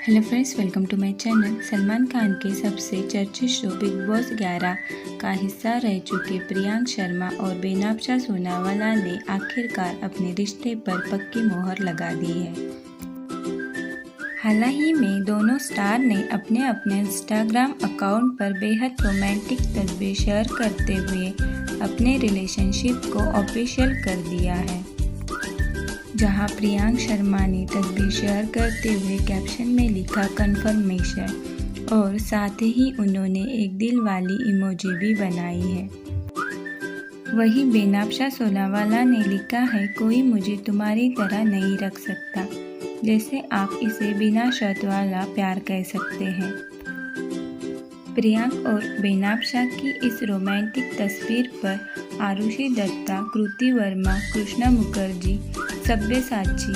Hello friends, welcome to my channel. Salman Khan के सबसे चर्चित शो बिग बॉस 11 का हिस्सा रह चुके प्रियांक शर्मा और बेनाब्शा सोनावाला ने आखिरकार अपने रिश्ते पर पक्की मोहर लगा दी है। हाल ही में दोनों स्टार ने अपने अपने इंस्टाग्राम अकाउंट पर बेहद रोमांटिक तस्वीर शेयर करते हुए अपने रिलेशनशिप को ऑफिशियल कर दिया है। जहां प्रियांक शर्मा ने तस्वीर शेयर करते हुए कैप्शन में लिखा कन्फर्मेशन और साथ ही उन्होंने एक दिल वाली इमोजी भी बनाई है। वहीं बेनाब्शा सोनावाला ने लिखा है, कोई मुझे तुम्हारी तरह नहीं रख सकता, जैसे आप इसे बिना शर्त वाला प्यार कह सकते हैं। प्रियांक और बेनाब्शा की इस रोमांटिक तस्वीर पर आरुषि दत्ता, कृति वर्मा, कृष्णा मुखर्जी, सब्यसाची,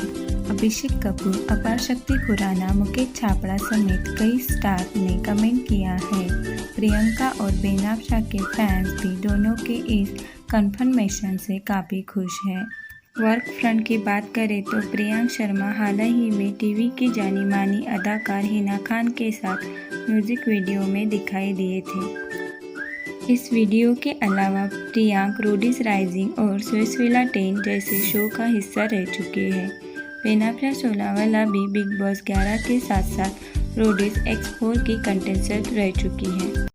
अभिषेक कपूर, अपार शक्ति खुराना, मुकेश छाबड़ा समेत कई स्टार ने कमेंट किया है। प्रियंका और बेनाब्शा के फैंस भी दोनों के इस कन्फर्मेशन से काफ़ी खुश हैं। वर्क फ्रंट की बात करें तो प्रियांक शर्मा हाल ही में टीवी की जानी मानी अदाकार हिना खान के साथ म्यूजिक वीडियो में दिखाई दिए थे। इस वीडियो के अलावा प्रियांक रोडीज राइजिंग और स्विस विला 10 जैसे शो का हिस्सा रह चुके हैं। बेनाब्शा सोनावाला भी बिग बॉस 11 के साथ साथ रोडीज X4 की कंटेस्टेंट रह चुकी हैं।